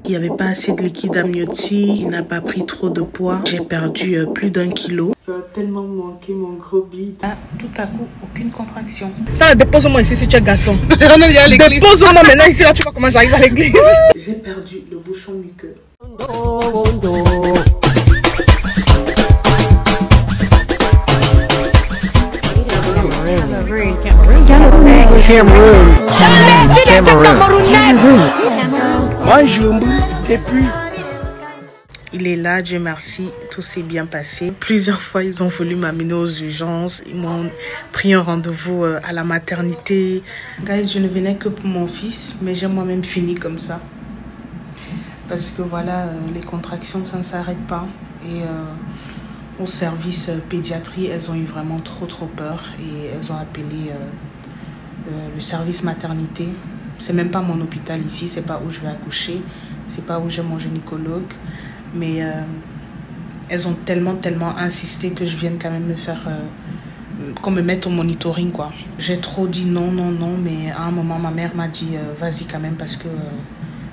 Il n'y avait pas assez de liquide amniotique, il n'a pas pris trop de poids. J'ai perdu plus d'1 kilo. Ça va tellement manquer mon gros bide. Ah, tout à coup, aucune contraction. Ça, dépose-moi ici si tu es garçon. Dépose-moi maintenant ici, là tu vois comment j'arrive à l'église. J'ai perdu le bouchon muqueux. Il est là, Dieu merci, tout s'est bien passé. Plusieurs fois, ils ont voulu m'amener aux urgences. Ils m'ont pris un rendez-vous à la maternité. Guys, je ne venais que pour mon fils, mais j'ai moi-même fini comme ça. Parce que voilà, les contractions, ça ne s'arrête pas. Et au service pédiatrie, elles ont eu vraiment trop peur. Et elles ont appelé le service maternité. C'est même pas mon hôpital ici, c'est pas où je vais accoucher. C'est pas où j'ai mon gynécologue. Mais elles ont tellement insisté que je vienne quand même me faire... qu'on me mette au monitoring, quoi. J'ai trop dit non, mais à un moment, ma mère m'a dit vas-y quand même parce que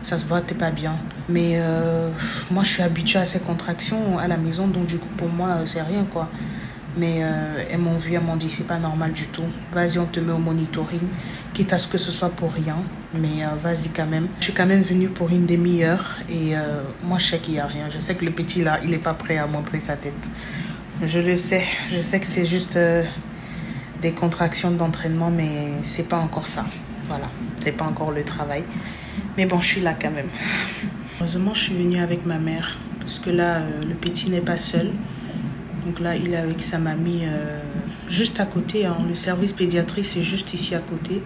ça se voit, t'es pas bien. Mais moi, je suis habituée à ces contractions à la maison, donc du coup, pour moi, c'est rien, quoi. Mais elles m'ont vu, elles m'ont dit c'est pas normal du tout. Vas-y, on te met au monitoring, quitte à ce que ce soit pour rien. Mais vas-y quand même. Je suis quand même venue pour une demi-heure et moi je sais qu'il n'y a rien. Je sais que le petit là, il n'est pas prêt à montrer sa tête. Je le sais. Je sais que c'est juste des contractions d'entraînement, mais c'est pas encore ça. Voilà, c'est pas encore le travail. Mais bon, je suis là quand même. Heureusement, je suis venue avec ma mère parce que là, le petit n'est pas seul. Donc là, il est avec sa mamie juste à côté. Hein. Le service pédiatrie, c'est juste ici à côté.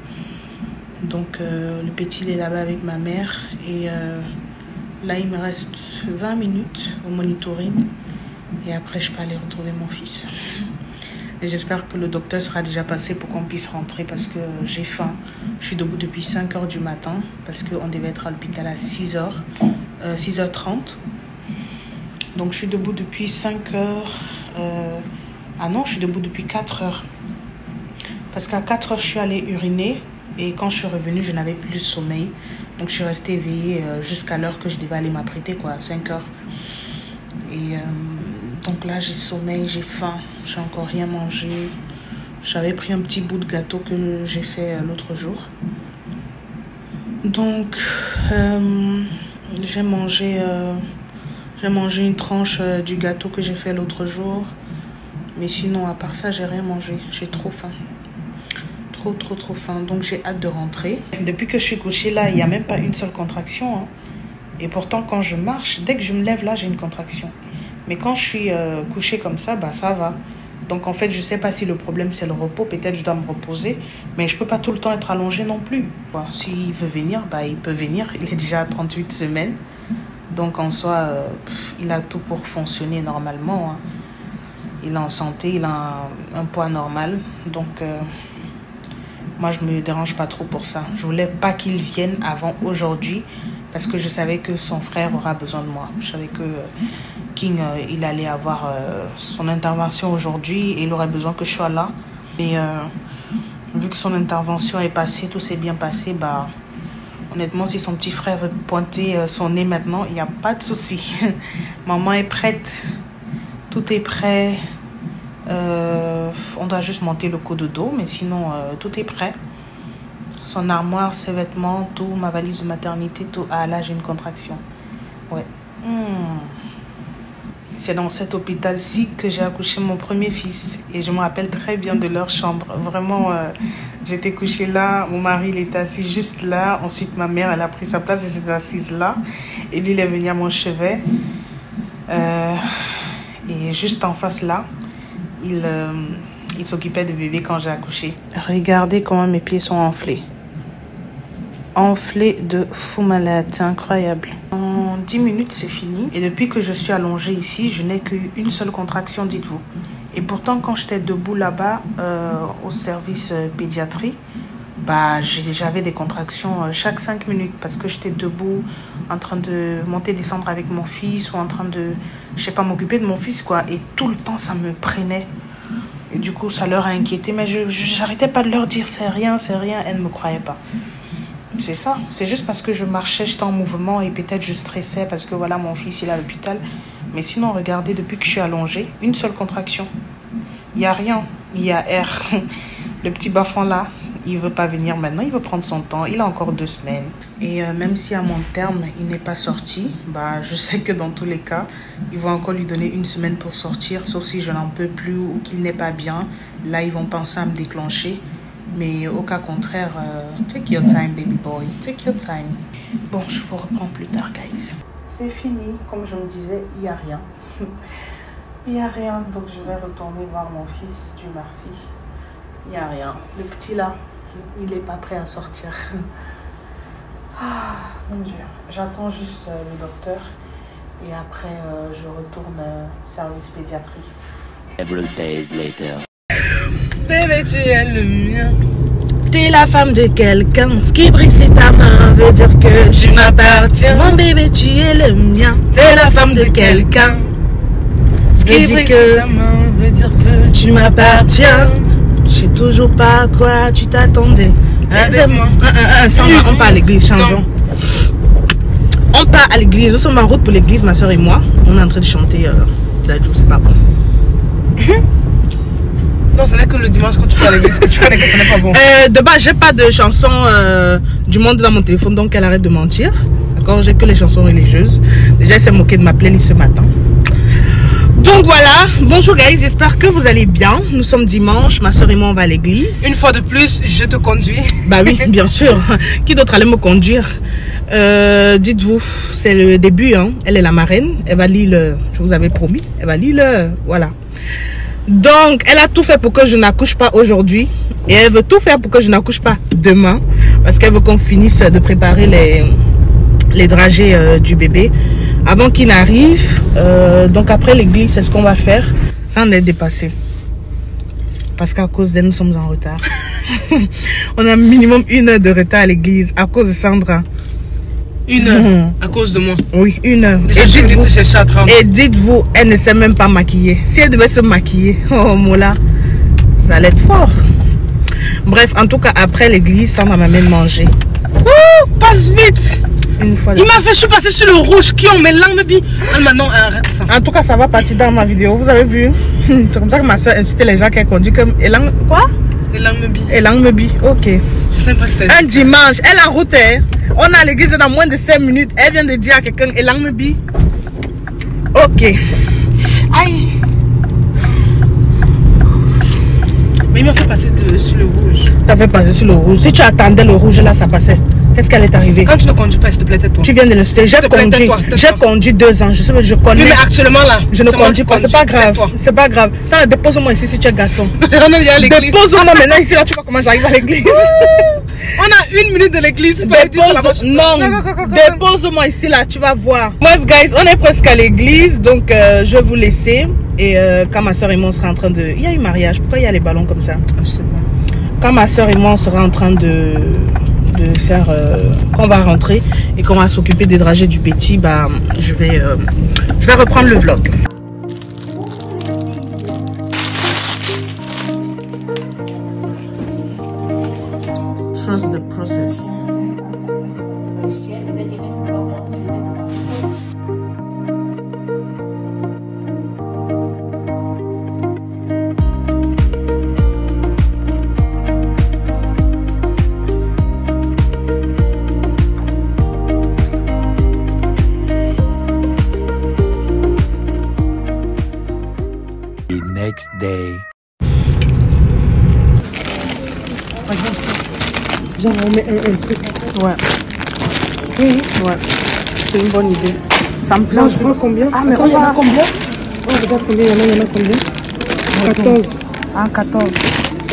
Donc le petit, il est là-bas avec ma mère. Et là, il me reste 20 minutes au monitoring. Et après, je peux aller retrouver mon fils. Et j'espère que le docteur sera déjà passé pour qu'on puisse rentrer parce que j'ai faim. Je suis debout depuis 5 h du matin parce qu'on devait être à l'hôpital à 6h30. Donc je suis debout depuis 5 h. Ah non, je suis debout depuis 4 h. Parce qu'à 4 h, je suis allée uriner. Et quand je suis revenue, je n'avais plus de sommeil. Donc je suis restée éveillée jusqu'à l'heure que je devais aller m'apprêter, quoi, à 5 h. Et donc là, j'ai sommeil, j'ai faim. J'ai encore rien mangé. J'avais pris un petit bout de gâteau que j'ai fait l'autre jour. Donc, j'ai mangé une tranche du gâteau que j'ai fait l'autre jour. Mais sinon, à part ça, j'ai rien mangé. J'ai trop faim. Trop faim. Donc, j'ai hâte de rentrer. Depuis que je suis couchée là, il n'y a même pas une seule contraction. Hein. Et pourtant, quand je marche, dès que je me lève là, j'ai une contraction. Mais quand je suis couchée comme ça, bah, ça va. Donc, en fait, je ne sais pas si le problème, c'est le repos. Peut-être je dois me reposer. Mais je ne peux pas tout le temps être allongée non plus. Bon, s'il veut venir, bah, il peut venir. Il est déjà à 38 semaines. Donc, en soi, il a tout pour fonctionner normalement. Hein. Il est en santé, il a un poids normal. Donc, moi, je ne me dérange pas trop pour ça. Je ne voulais pas qu'il vienne avant aujourd'hui parce que je savais que son frère aura besoin de moi. Je savais que King, il allait avoir son intervention aujourd'hui et il aurait besoin que je sois là. Et vu que son intervention est passée, tout s'est bien passé, bah, honnêtement, si son petit frère veut pointer son nez maintenant, il n'y a pas de souci. Maman est prête. Tout est prêt. On doit juste monter le coup de dos, mais sinon, tout est prêt. Son armoire, ses vêtements, tout, ma valise de maternité, tout. Ah, là, j'ai une contraction. Ouais. C'est dans cet hôpital-ci que j'ai accouché mon premier fils. Et je me rappelle très bien de leur chambre. Vraiment, j'étais couchée là. Mon mari, il était assis juste là. Ensuite, ma mère, elle a pris sa place et s'est assise là. Et lui, il est venu à mon chevet. Et juste en face là, il s'occupait de bébé quand j'ai accouché. Regardez comment mes pieds sont enflés. Enflés de fou malade. C'est incroyable. En 10 minutes, c'est fini. Et depuis que je suis allongée ici, je n'ai qu'une seule contraction, dites-vous. Et pourtant, quand j'étais debout là-bas, au service pédiatrie, bah, j'avais des contractions chaque 5 minutes parce que j'étais debout en train de monter, descendre avec mon fils ou en train de, je sais pas, m'occuper de mon fils, quoi. Et tout le temps, ça me prenait. Et du coup, ça leur a inquiété. Mais je n'arrêtais pas de leur dire, c'est rien. Elles ne me croyaient pas. c'est ça. C'est juste parce que je marchais, j'étais en mouvement et peut-être je stressais parce que voilà, mon fils il est à l'hôpital. Mais sinon, regardez, depuis que je suis allongée, une seule contraction. Il n'y a rien. Il y a R. Le petit bafon là, il ne veut pas venir maintenant. Il veut prendre son temps. Il a encore 2 semaines. Et même si à mon terme, il n'est pas sorti, bah, je sais que dans tous les cas, ils vont encore lui donner 1 semaine pour sortir. Sauf si je n'en peux plus ou qu'il n'est pas bien. Là, ils vont penser à me déclencher. Mais au cas contraire, take your time, baby boy. Take your time. Bon, je vous reprends plus tard, guys. C'est fini. Comme je me disais, il n'y a rien. Il n'y a rien. Donc, je vais retourner voir mon fils. Dieu merci. Il n'y a rien. Le petit là, il n'est pas prêt à sortir. Ah, mon Dieu. J'attends juste le docteur. Et après, je retourne service pédiatrie. Several days later. Bébé, tu es le mien. T'es la femme de quelqu'un. Ce qui brille sur ta main veut dire que tu m'appartiens. Mon bébé, tu es le mien. T'es la femme de quelqu'un. Ce qui brille sur ta main veut dire que tu m'appartiens. Je sais toujours pas à quoi tu t'attendais. On part à l'église, changeons. On part à l'église. Nous sommes en route pour l'église, ma soeur et moi. On est en train de chanter Dadju, c'est pas bon. Non, ce n'est que le dimanche quand tu vas à l'église que tu connais que ce n'est pas bon. De base, j'ai pas de chansons du monde dans mon téléphone, donc elle arrête de mentir. D'accord, j'ai que les chansons religieuses. Déjà, elle s'est moquée de ma playlist ce matin. Donc voilà, bonjour guys, j'espère que vous allez bien. Nous sommes dimanche, ma soeur et moi on va à l'église. Une fois de plus, je te conduis. Bah oui, bien sûr. Qui d'autre allait me conduire? Dites-vous, c'est le début, hein. Elle est la marraine, elle va lire le... Je vous avais promis, elle va lire le... Voilà. Donc, elle a tout fait pour que je n'accouche pas aujourd'hui. Et elle veut tout faire pour que je n'accouche pas demain. Parce qu'elle veut qu'on finisse de préparer les dragées du bébé avant qu'il n'arrive. Donc après l'église, c'est ce qu'on va faire. Ça en est dépassé. Parce qu'à cause d'elle, nous sommes en retard. On a minimum 1 heure de retard à l'église à cause de Sandra. 1 heure à cause de moi. Oui, 1 heure. Et dites-vous, elle ne sait même pas maquiller. Si elle devait se maquiller, oh Mola, ça allait être fort. Bref, en tout cas, après l'église, Sandra m'amène manger. Oh, passe vite. Une fois il m'a fait, je suis passé sur le rouge qui ont mes langues, puis maintenant arrête ça. En tout cas, ça va partir dans ma vidéo, vous avez vu. C'est comme ça que ma soeur incitait les gens qui conduisent comme Elang, quoi? Elang Mebi, ok. Je sais pas si c'est un dimanche, elle en route, hein. On a à l'église dans moins de 5 minutes. Elle vient de dire à quelqu'un Elang Mebi. Ok. Aïe. Mais il m'a fait passer sur le rouge. T'as fait passer sur le rouge. Si tu attendais le rouge, là, ça passait. Qu'est-ce qu'elle est arrivée? Quand tu ne conduis pas, s'il te plaît, tais-toi. Tu viens de l'insulter. J'ai conduit 2 ans. Je connais. Oui, mais actuellement là, je ne conduis pas. C'est pas grave. C'est pas grave. Ça, dépose-moi ici si tu es garçon. Dépose-moi maintenant ici, là, tu vois comment j'arrive à l'église. On a 1 minute de l'église. Non, dépose-moi ici, là, tu vas voir. Bref, guys, on est presque à l'église. Donc, je vais vous laisser. Et quand ma soeur et moi, on sera en train de... Il y a eu mariage. Pourquoi il y a les ballons comme ça? Je sais pas. Quand ma soeur et moi, on sera en train de faire... qu'on va rentrer et qu'on va s'occuper des dragées du petit, bah, je vais reprendre le vlog. Trust the process. The next day. Genre on met un truc. Ouais. Oui, ouais. C'est une bonne idée. Ça me plaît. Je vois combien? Ah, mais on va... combien? Oh, regarde combien, il y en a combien? 14. Ah, 14.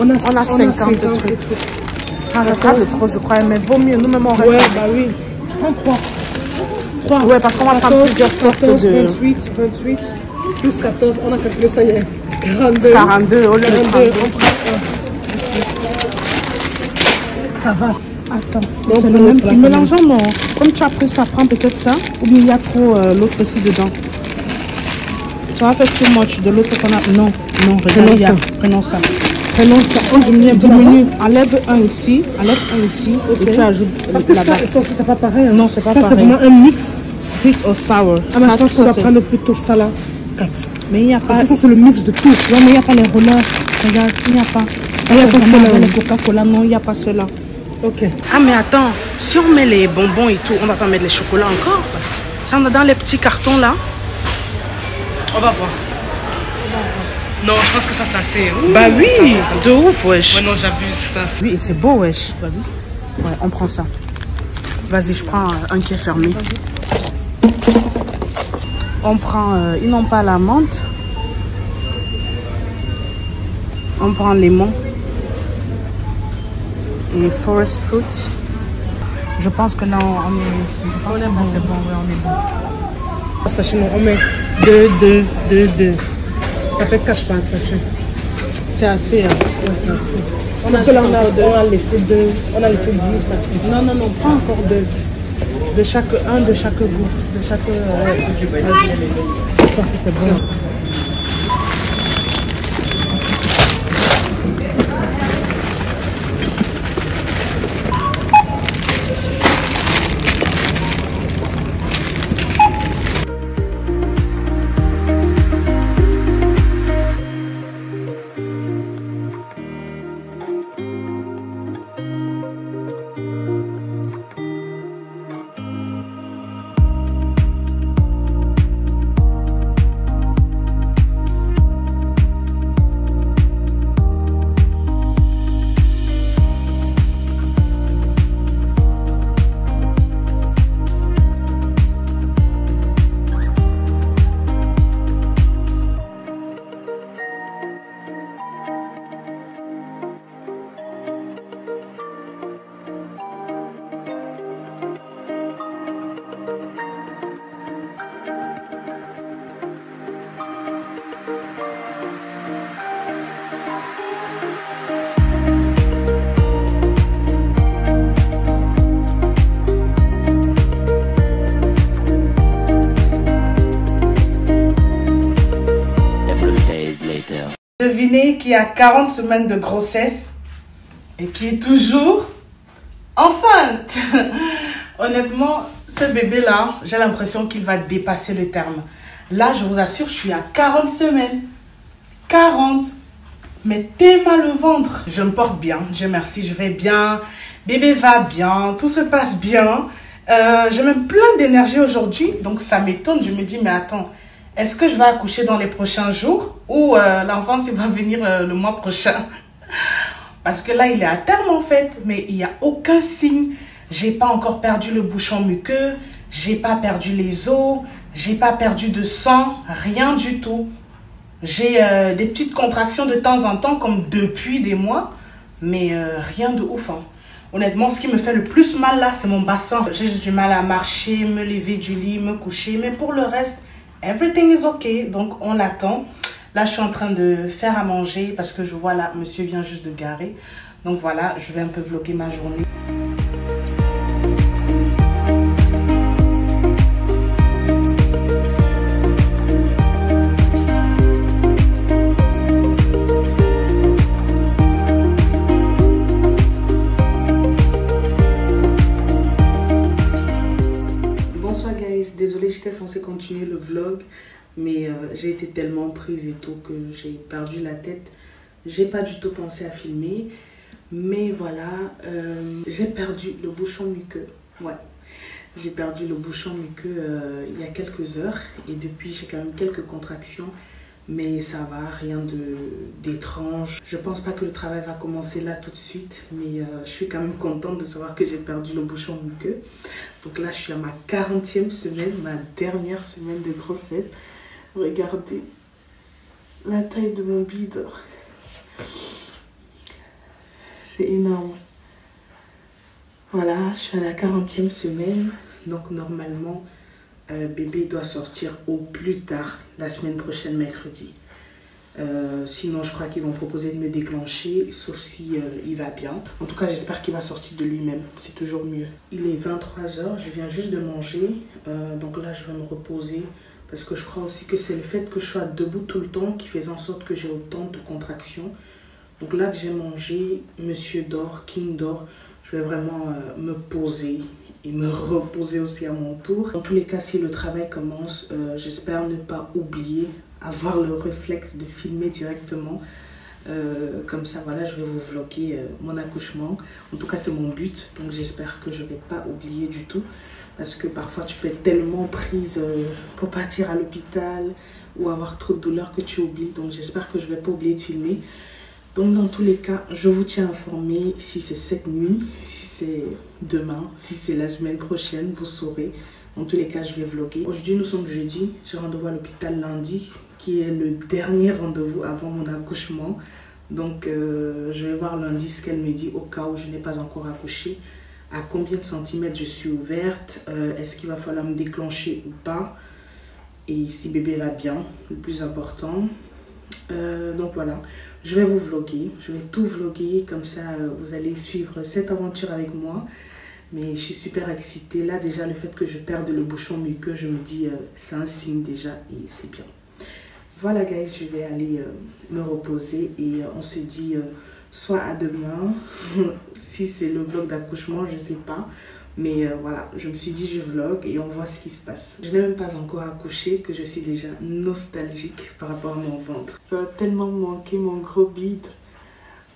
On a 50 trucs. Ah, ça sera de trop, je crois. Mais vaut mieux, nous-mêmes on reste. Ouais, bah oui. Je prends 3. Ouais, parce qu'on va prendre plusieurs sortes 14, de... 28, plus 14. On a calculé ça, il y a 42. 42, au lieu de 32. On prend ça va. Attends, c'est le même prix. Mélangeons, non. Comme tu as pris ça, prends peut-être ça. Ou bien il y a trop l'autre aussi dedans. Tu vas faire too much de l'autre qu'on a. Non, regarde, prenons ça. non, ça diminue. Enlève un ici, et tu ajoutes parce que ça aussi, c'est pas pareil. Hein. Non, c'est pas ça, pareil. Ça, c'est vraiment un mix. Sweet or sour. Ah, mais je pense qu'on va prendre plutôt ça là. 4. Mais il n'y a pas... Parce que ça, c'est le mix de tout. Non, mais il n'y a pas les rollers. Regarde, il n'y a pas. Il n'y a pas cela. Les Coca-Cola, non, il n'y a pas cela. Ok. Ah, mais attends. Si on met les bonbons et tout, on va pas mettre les chocolats encore. Ça, on a dans les petits cartons là. On va voir. Non, je pense que ça, c'est assez. Bah oui, de ouf, wesh. Ouais, non, j'abuse. Ça. Oui, et c'est beau, wesh. Bah oui. Ouais, on prend ça. Vas-y, je prends un qui est fermé. On prend, ils n'ont pas la menthe. On prend lemon. Et forest fruit. Je pense que là, on est... Je pense que ça, c'est bon, ouais, on est bon. Sachet, on met 2. Ça fait 4 par sachet. C'est assez, hein. Ouais, c'est assez. On a laissé 2. On a laissé 10 sachets. Non, prends encore 2. De chaque goût. De chaque... Je pense que c'est bon. Devinez qui a 40 semaines de grossesse et qui est toujours enceinte. Honnêtement, ce bébé-là, j'ai l'impression qu'il va dépasser le terme. Là, je vous assure, je suis à 40 semaines. 40. Mais t'es mal le ventre. Je me porte bien, Dieu merci, je vais bien. Bébé va bien, tout se passe bien. J'ai même plein d'énergie aujourd'hui, donc ça m'étonne. Je me dis, mais attends, est-ce que je vais accoucher dans les prochains jours ou l'enfant il va venir le mois prochain? Parce que là, il est à terme en fait, mais il n'y a aucun signe. J'ai pas encore perdu le bouchon muqueux, j'ai pas perdu les os, j'ai pas perdu de sang, rien du tout. J'ai des petites contractions de temps en temps, comme depuis des mois, mais rien de ouf. Hein. Honnêtement, ce qui me fait le plus mal là, c'est mon bassin. J'ai juste du mal à marcher, me lever du lit, me coucher, mais pour le reste, everything is okay. Donc, on attend. Là, je suis en train de faire à manger parce que je vois là, monsieur vient juste de garer. Donc voilà, je vais un peu vlogger ma journée. Bonsoir guys, désolée, j'étais censée continuer le vlog. Mais j'ai été tellement prise et tout que j'ai perdu la tête. J'ai pas du tout pensé à filmer. Mais voilà, j'ai perdu le bouchon muqueux. Ouais, j'ai perdu le bouchon muqueux il y a quelques heures. Et depuis, j'ai quand même quelques contractions. Mais ça va, rien d'étrange. Je pense pas que le travail va commencer là tout de suite. Mais je suis quand même contente de savoir que j'ai perdu le bouchon muqueux. Donc là, je suis à ma 40e semaine, ma dernière semaine de grossesse. Regardez la taille de mon bide. C'est énorme. Voilà, je suis à la 40e semaine. Donc normalement, bébé doit sortir au plus tard la semaine prochaine, mercredi. Sinon, je crois qu'ils vont proposer de me déclencher, sauf si il va bien. En tout cas, j'espère qu'il va sortir de lui-même. C'est toujours mieux. Il est 23 h, je viens juste de manger. Donc là, je vais me reposer. Parce que je crois aussi que c'est le fait que je sois debout tout le temps qui fait en sorte que j'ai autant de contractions. Donc là que j'ai mangé, monsieur dort, King dort, je vais vraiment me poser et me reposer aussi à mon tour. Dans tous les cas, si le travail commence, j'espère ne pas oublier, avoir le réflexe de filmer directement. Comme ça, voilà, je vais vous vlogger mon accouchement. En tout cas, c'est mon but. Donc, j'espère que je ne vais pas oublier du tout. Parce que parfois, tu peux être tellement prise pour partir à l'hôpital ou avoir trop de douleur que tu oublies. Donc, j'espère que je ne vais pas oublier de filmer. Donc, dans tous les cas, je vous tiens informé si c'est cette nuit, si c'est demain, si c'est la semaine prochaine, vous saurez. Dans tous les cas, je vais vlogger. Aujourd'hui, nous sommes jeudi. J'ai rendez-vous à l'hôpital lundi, qui est le dernier rendez-vous avant mon accouchement. Donc, je vais voir lundi ce qu'elle me dit au cas où je n'ai pas encore accouché. À combien de centimètres je suis ouverte, est-ce qu'il va falloir me déclencher ou pas, et si bébé va bien, le plus important. Donc voilà, je vais vous vlogger, je vais tout vlogger, comme ça vous allez suivre cette aventure avec moi. Mais je suis super excitée. Là déjà, le fait que je perde le bouchon muqueux, je me dis c'est un signe déjà et c'est bien. Voilà guys, je vais aller me reposer et on se dit soit à demain, si c'est le vlog d'accouchement, je sais pas. Mais voilà, je me suis dit je vlog et on voit ce qui se passe. Je n'ai même pas encore accouché que je suis déjà nostalgique par rapport à mon ventre. Ça va tellement me manquer mon gros bide.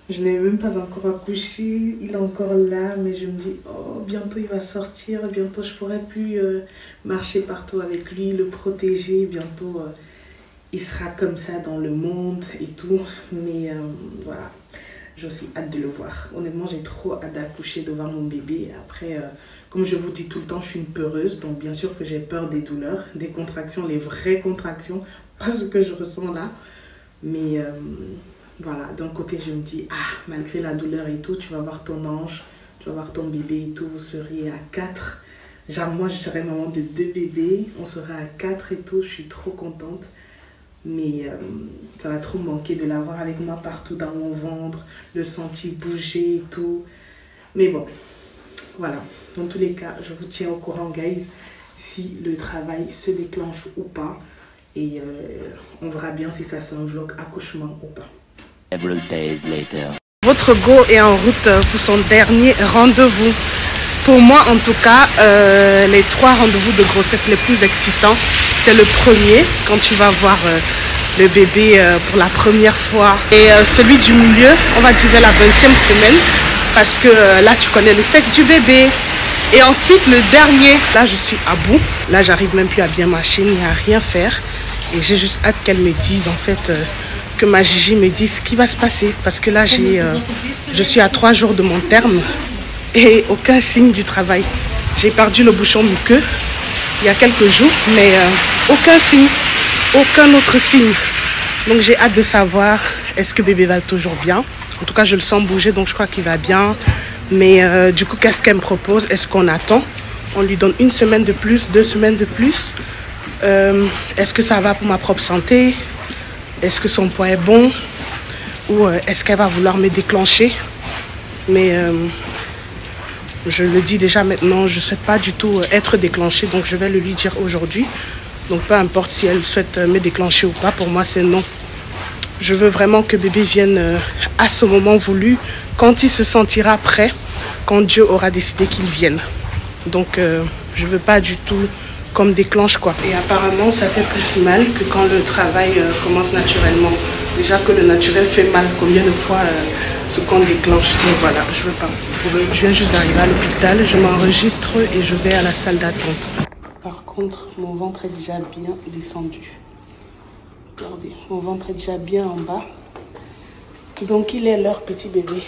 Je n'ai même pas encore accouché, il est encore là, mais je me dis, oh, bientôt il va sortir, bientôt je pourrai plus marcher partout avec lui, le protéger, bientôt il sera comme ça dans le monde et tout. Mais voilà, j'ai aussi hâte de le voir. Honnêtement, j'ai trop hâte d'accoucher, de voir mon bébé. Après, comme je vous dis tout le temps, je suis une peureuse, donc bien sûr que j'ai peur des douleurs, des contractions, les vraies contractions, pas ce que je ressens là, mais... voilà, d'un côté je me dis, ah, malgré la douleur et tout, tu vas voir ton ange, tu vas voir ton bébé et tout, vous seriez à 4. Genre moi je serais maman de 2 bébés, on serait à 4 et tout, je suis trop contente. Mais ça va trop me manquer de l'avoir avec moi partout dans mon ventre, le sentir bouger et tout. Mais bon, voilà, dans tous les cas, je vous tiens au courant guys, si le travail se déclenche ou pas. Et on verra bien si ça c'est un vlog accouchement ou pas. Several days later. Votre go est en route pour son dernier rendez-vous. Pour moi, en tout cas, les 3 rendez-vous de grossesse les plus excitants, c'est le premier, quand tu vas voir le bébé pour la première fois. Et celui du milieu, on va dire vers la 20e semaine, parce que là, tu connais le sexe du bébé. Et ensuite, le dernier, là, je suis à bout. Là, j'arrive même plus à bien marcher, ni à rien faire. Et j'ai juste hâte qu'elle me dise, en fait... que ma Gigi me dise ce qui va se passer, parce que là je suis à 3 jours de mon terme et aucun signe du travail. J'ai perdu le bouchon muqueux il y a quelques jours, mais aucun signe, aucun autre signe. Donc j'ai hâte de savoir, est-ce que bébé va toujours bien? En tout cas je le sens bouger, donc je crois qu'il va bien. Mais du coup, qu'est-ce qu'elle me propose? Est-ce qu'on attend? On lui donne 1 semaine de plus, 2 semaines de plus? Est-ce que ça va pour ma propre santé? Est-ce que son poids est bon? Ou est-ce qu'elle va vouloir me déclencher? Mais je le dis déjà maintenant, je ne souhaite pas du tout être déclenchée. Donc je vais le lui dire aujourd'hui. Donc peu importe si elle souhaite me déclencher ou pas, pour moi c'est non. Je veux vraiment que bébé vienne à ce moment voulu, quand il se sentira prêt, quand Dieu aura décidé qu'il vienne. Donc je ne veux pas du tout... comme déclenche quoi. Et apparemment ça fait plus mal que quand le travail commence naturellement. Déjà que le naturel fait mal, combien de fois ce qu'on déclenche. Donc voilà, je veux pas. Je viens juste d'arriver à l'hôpital, je m'enregistre et je vais à la salle d'attente. Par contre, mon ventre est déjà bien descendu. Regardez, mon ventre est déjà bien en bas. Donc il est leur petit bébé.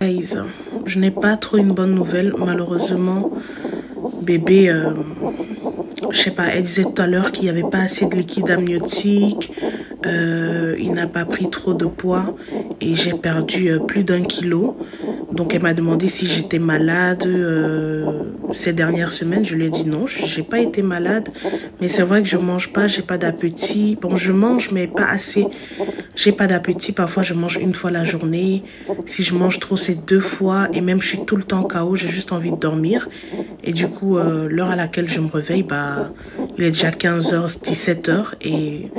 Guys, je n'ai pas trop une bonne nouvelle, malheureusement. Bébé, je sais pas, elle disait tout à l'heure qu'il n'y avait pas assez de liquide amniotique, il n'a pas pris trop de poids et j'ai perdu plus d'1 kilo. Donc elle m'a demandé si j'étais malade ces dernières semaines. Je lui ai dit non, j'ai pas été malade, mais c'est vrai que je mange pas, j'ai pas d'appétit. Bon, je mange mais pas assez. J'ai pas d'appétit, parfois je mange une fois la journée. Si je mange trop, c'est 2 fois. Et même je suis tout le temps KO, j'ai juste envie de dormir. Et du coup, l'heure à laquelle je me réveille, bah, il est déjà 15h, 17h. Et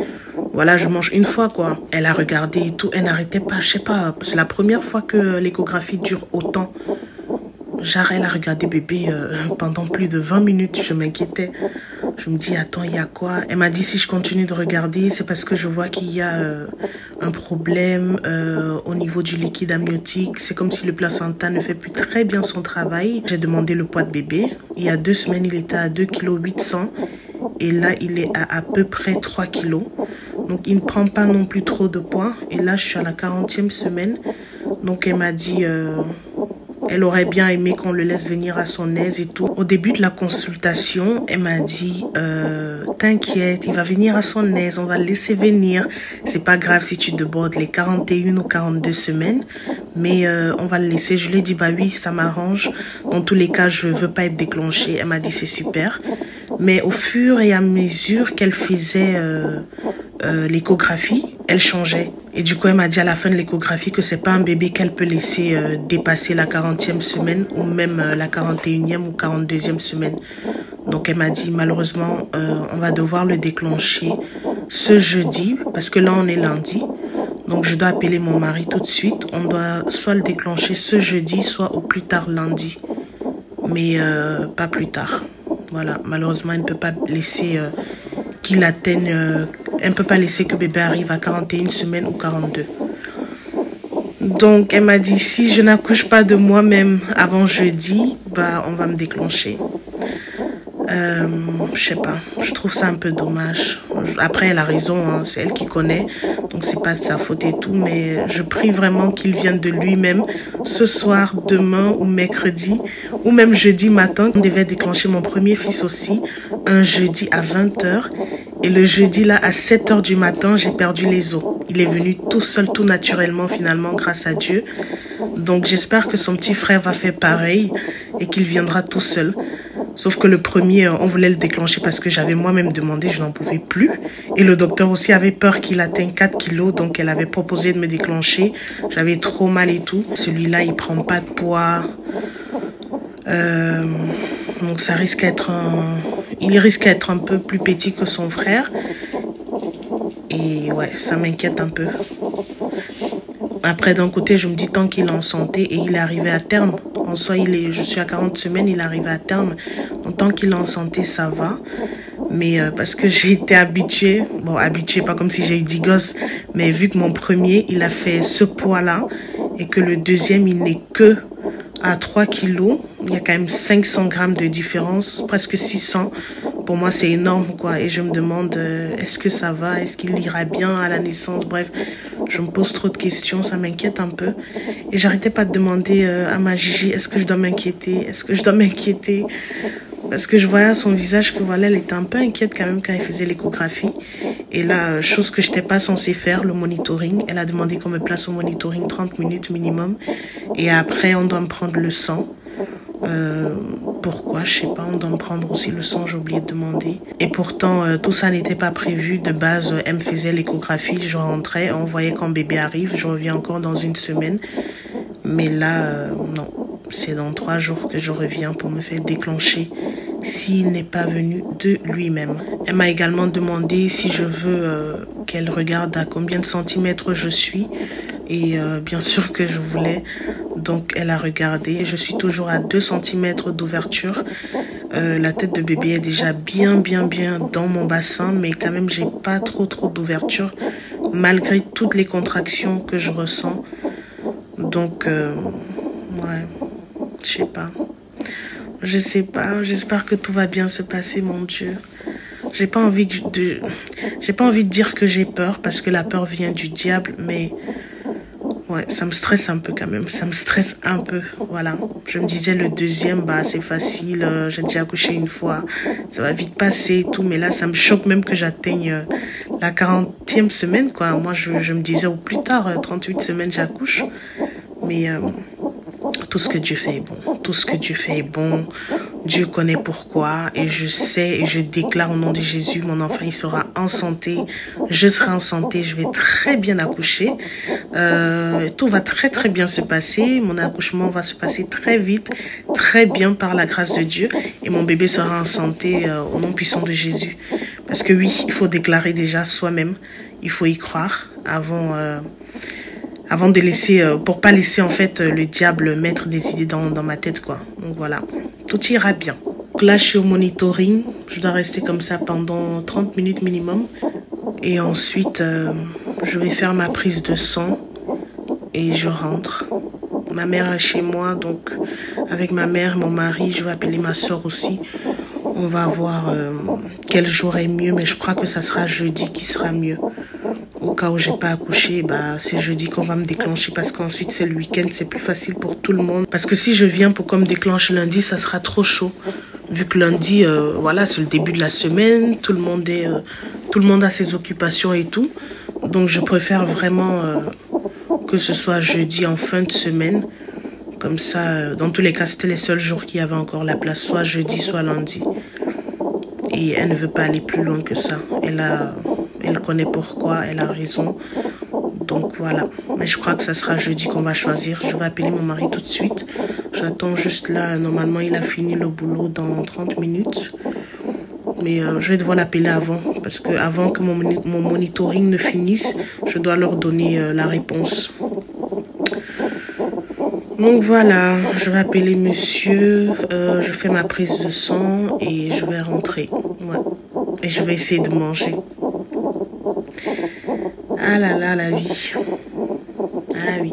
voilà, je mange une fois, quoi. Elle a regardé et tout, elle n'arrêtait pas, je sais pas. C'est la première fois que l'échographie dure autant. Genre, elle a regardé bébé pendant plus de 20 minutes. Je m'inquiétais. Je me dis, attends, il y a quoi? Elle m'a dit, si je continue de regarder, c'est parce que je vois qu'il y a un problème au niveau du liquide amniotique. C'est comme si le placenta ne fait plus très bien son travail. J'ai demandé le poids de bébé. Il y a 2 semaines, il était à 2,8 kg. Et là, il est à peu près 3 kg. Donc, il ne prend pas non plus trop de poids. Et là, je suis à la 40e semaine. Donc, elle m'a dit... elle aurait bien aimé qu'on le laisse venir à son aise et tout. Au début de la consultation, elle m'a dit t'inquiète, il va venir à son aise, on va le laisser venir. C'est pas grave si tu débordes les 41 ou 42 semaines, mais on va le laisser. Je lui ai dit bah oui, ça m'arrange. Dans tous les cas, je veux pas être déclenchée. Elle m'a dit c'est super. Mais au fur et à mesure qu'elle faisait l'échographie, elle changeait. Et du coup, elle m'a dit à la fin de l'échographie que c'est pas un bébé qu'elle peut laisser dépasser la 40e semaine ou même la 41e ou 42e semaine. Donc, elle m'a dit malheureusement, on va devoir le déclencher ce jeudi parce que là, on est lundi. Donc, je dois appeler mon mari tout de suite. On doit soit le déclencher ce jeudi, soit au plus tard lundi. Mais pas plus tard. Voilà, malheureusement, elle ne peut pas laisser qu'il atteigne... elle ne peut pas laisser que bébé arrive à 41 semaines ou 42. Donc, elle m'a dit, si je n'accouche pas de moi-même avant jeudi, bah, on va me déclencher. Je sais pas, je trouve ça un peu dommage. Après, elle a raison, hein, c'est elle qui connaît, donc c'est pas de sa faute et tout, mais je prie vraiment qu'il vienne de lui-même ce soir, demain ou mercredi, ou même jeudi matin. On devait déclencher mon premier fils aussi, un jeudi à 20h, et le jeudi là, à 7h du matin, j'ai perdu les os. Il est venu tout seul, tout naturellement, finalement, grâce à Dieu. Donc j'espère que son petit frère va faire pareil, et qu'il viendra tout seul. Sauf que le premier, on voulait le déclencher parce que j'avais moi-même demandé, je n'en pouvais plus. Et le docteur aussi avait peur qu'il atteigne 4 kilos, donc elle avait proposé de me déclencher. J'avais trop mal et tout. Celui-là, il prend pas de poids. Donc ça risque d'être il risque d'être un peu plus petit que son frère. Et ouais, ça m'inquiète un peu. Après, d'un côté, je me dis tant qu'il est en santé et il est arrivé à terme. En soi, je suis à 40 semaines, il est arrivé à terme. Donc, tant qu'il est en santé, ça va. Mais parce que j'ai été habituée, bon, habituée, pas comme si j'ai eu 10 gosses, mais vu que mon premier, il a fait ce poids-là et que le deuxième, il n'est que à 3 kilos, il y a quand même 500 grammes de différence, presque 600. Pour moi, c'est énorme, quoi. Et je me demande, est-ce que ça va? Est-ce qu'il ira bien à la naissance? Bref, je me pose trop de questions, ça m'inquiète un peu. Et j'arrêtais pas de demander à ma Gigi, est-ce que je dois m'inquiéter? Est-ce que je dois m'inquiéter? Parce que je voyais à son visage que voilà, elle était un peu inquiète quand même quand elle faisait l'échographie. Et là, chose que je n'étais pas censée faire, le monitoring. Elle a demandé qu'on me place au monitoring 30 minutes minimum. Et après, on doit me prendre le sang. Pourquoi, je sais pas, on doit me prendre aussi le sang, j'ai oublié de demander. Et pourtant, tout ça n'était pas prévu. De base, elle me faisait l'échographie, je rentrais, on voyait quand bébé arrive, je reviens encore dans une semaine. Mais là, non, c'est dans 3 jours que je reviens pour me faire déclencher s'il n'est pas venu de lui-même. Elle m'a également demandé si je veux qu'elle regarde à combien de centimètres je suis. Et bien sûr que je voulais. Donc elle a regardé. Je suis toujours à 2 cm d'ouverture. La tête de bébé est déjà bien dans mon bassin. Mais quand même, j'ai pas trop d'ouverture. Malgré toutes les contractions que je ressens. Donc, ouais, je sais pas. J'espère que tout va bien se passer, mon Dieu. J'ai pas envie de dire que j'ai peur parce que la peur vient du diable, mais ouais, ça me stresse un peu quand même. Ça me stresse un peu, voilà. Je me disais le deuxième, bah c'est facile. J'ai déjà accouché une fois, ça va vite passer et tout. Mais là, ça me choque même que j'atteigne la 40e semaine, quoi. Moi, je me disais au plus tard, 38 semaines, j'accouche. Mais tout ce que Dieu fait est bon. Tout ce que Dieu fait est bon. Dieu connaît pourquoi et je sais et je déclare au nom de Jésus, mon enfant il sera en santé, je serai en santé, je vais très bien accoucher. Tout va très très bien se passer, mon accouchement va se passer très vite, très bien par la grâce de Dieu et mon bébé sera en santé au nom puissant de Jésus. Parce que oui, il faut déclarer déjà soi-même, il faut y croire avant de laisser, pour pas laisser en fait le diable mettre des idées dans ma tête quoi. Donc voilà, tout ira bien. Donc là je suis au monitoring, je dois rester comme ça pendant 30 minutes minimum. Et ensuite je vais faire ma prise de sang et je rentre. Ma mère est chez moi, donc avec ma mère, mon mari, je vais appeler ma soeur aussi. On va voir quel jour est mieux, mais je crois que ça sera jeudi qui sera mieux. Au cas où j'ai pas accouché, bah c'est jeudi qu'on va me déclencher parce qu'ensuite c'est le week-end, c'est plus facile pour tout le monde. Parce que si je viens pour qu'on me déclenche lundi, ça sera trop chaud. Vu que lundi, voilà, c'est le début de la semaine, tout le monde a ses occupations et tout. Donc je préfère vraiment que ce soit jeudi en fin de semaine. Comme ça, dans tous les cas, c'était les seuls jours qu'il y avait encore la place, soit jeudi, soit lundi. Et elle ne veut pas aller plus loin que ça. Elle connaît pourquoi, elle a raison. Donc voilà. Mais je crois que ça sera jeudi qu'on va choisir. Je vais appeler mon mari tout de suite. J'attends juste là. Normalement, il a fini le boulot dans 30 minutes. Mais je vais devoir l'appeler avant. Parce que avant que mon monitoring ne finisse, je dois leur donner la réponse. Donc voilà, je vais appeler monsieur, je fais ma prise de sang et je vais rentrer. Ouais. Et je vais essayer de manger. Ah là là, la vie. Ah oui.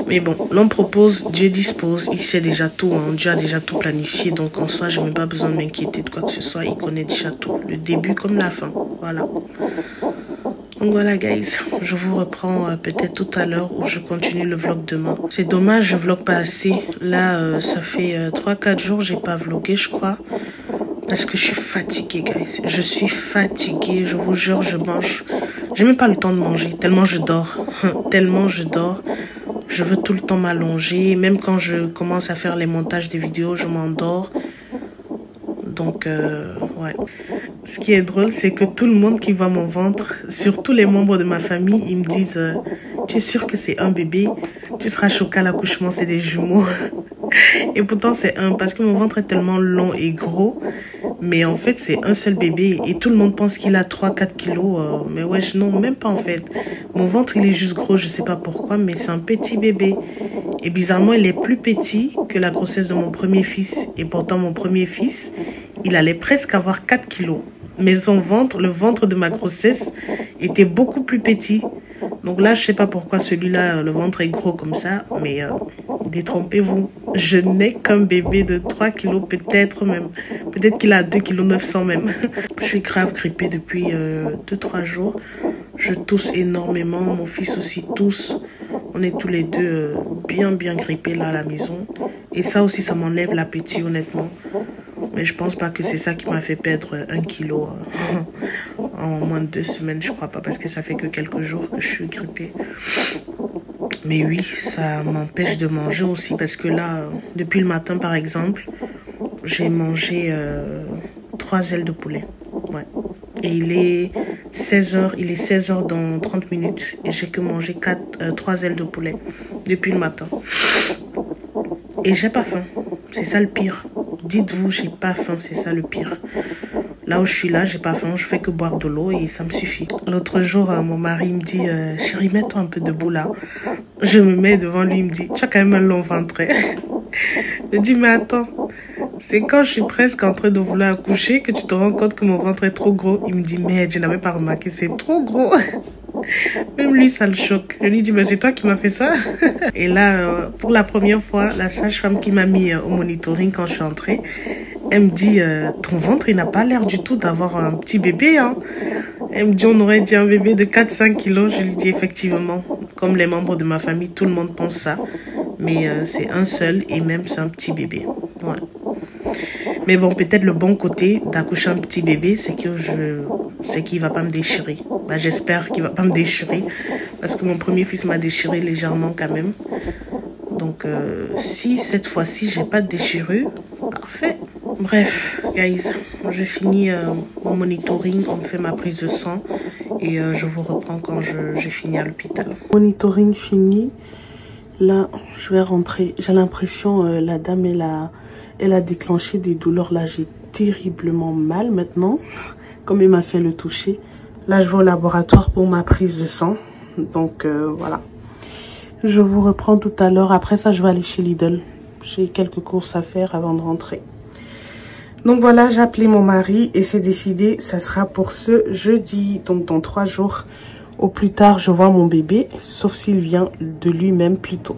Mais bon, l'homme propose, Dieu dispose. Il sait déjà tout, hein. Dieu a déjà tout planifié. Donc en soi, je n'ai même pas besoin de m'inquiéter de quoi que ce soit. Il connaît déjà tout. Le début comme la fin. Voilà. Donc voilà guys, je vous reprends peut-être tout à l'heure ou je continue le vlog demain. C'est dommage, je vlog pas assez. Là, ça fait 3-4 jours, j'ai pas vlogué je crois. Parce que je suis fatiguée guys. Je suis fatiguée, je vous jure, je mange. J'ai même pas le temps de manger, tellement je dors. Tellement je dors. Je veux tout le temps m'allonger. Même quand je commence à faire les montages des vidéos, je m'endors. Donc, ouais. Ce qui est drôle, c'est que tout le monde qui voit mon ventre, surtout les membres de ma famille, ils me disent tu es sûr que c'est un bébé? Tu seras choqué à l'accouchement, c'est des jumeaux. Et pourtant, c'est un, parce que mon ventre est tellement long et gros. Mais en fait, c'est un seul bébé. Et tout le monde pense qu'il a 3-4 kilos. Mais wesh, non, même pas en fait. Mon ventre, il est juste gros, je sais pas pourquoi, mais c'est un petit bébé. Et bizarrement, il est plus petit que la grossesse de mon premier fils. Et pourtant, mon premier fils, il allait presque avoir 4 kilos. Mais son ventre, le ventre de ma grossesse, était beaucoup plus petit. Donc là, je sais pas pourquoi celui-là, le ventre est gros comme ça. Mais détrompez-vous, je n'ai qu'un bébé de 3 kilos, peut-être même. Peut-être qu'il a 2,9 kg même. Je suis grave grippée depuis 2-3 jours. Je tousse énormément. Mon fils aussi tousse. On est tous les deux bien grippés là à la maison. Et ça aussi, ça m'enlève l'appétit honnêtement. Mais je pense pas que c'est ça qui m'a fait perdre 1 kilo en moins de 2 semaines. Je crois pas parce que ça fait que quelques jours que je suis grippée. Mais oui, ça m'empêche de manger aussi parce que là, depuis le matin par exemple, j'ai mangé 3 ailes de poulet. Ouais. Et il est 16h dans 30 minutes et j'ai que mangé 3 ailes de poulet depuis le matin. Et j'ai pas faim, c'est ça le pire. Dites-vous, j'ai pas faim, c'est ça le pire. Là où je suis là, j'ai pas faim, je fais que boire de l'eau et ça me suffit. L'autre jour, mon mari me dit, chérie, mets-toi un peu debout là. Je me mets devant lui, il me dit, tu as quand même un long ventre. Je dis, mais attends, c'est quand je suis presque en train de vouloir accoucher que tu te rends compte que mon ventre est trop gros. Il me dit, merde, je n'avais pas remarqué, c'est trop gros. Même lui, ça le choque. Je lui dis, mais c'est toi qui m'as fait ça. Et là, pour la première fois, la sage-femme qui m'a mis au monitoring quand je suis entrée, elle me dit, ton ventre, il n'a pas l'air du tout d'avoir un petit bébé. Hein. Elle me dit, on aurait dit un bébé de 4-5 kilos. Je lui dis, effectivement, comme les membres de ma famille, tout le monde pense ça. Mais c'est un seul et même c'est un petit bébé. Ouais. Mais bon, peut-être le bon côté d'accoucher un petit bébé, c'est qu'il va pas me déchirer. Bah, j'espère qu'il va pas me déchirer. Parce que mon premier fils m'a déchiré légèrement quand même. Donc, si cette fois-ci, j'ai pas de déchirure, Parfait. Bref, guys, je finis mon monitoring, on me fait ma prise de sang et je vous reprends quand j'ai fini à l'hôpital. Monitoring fini. Là, je vais rentrer. J'ai l'impression la dame, elle a déclenché des douleurs. Là, j'ai terriblement mal maintenant, comme il m'a fait le toucher. Là, je vais au laboratoire pour ma prise de sang. Donc, voilà. Je vous reprends tout à l'heure. Après ça, je vais aller chez Lidl. J'ai quelques courses à faire avant de rentrer. Donc voilà, j'ai appelé mon mari et c'est décidé, ça sera pour ce jeudi. Donc dans 3 jours, au plus tard, je vois mon bébé, sauf s'il vient de lui-même plus tôt.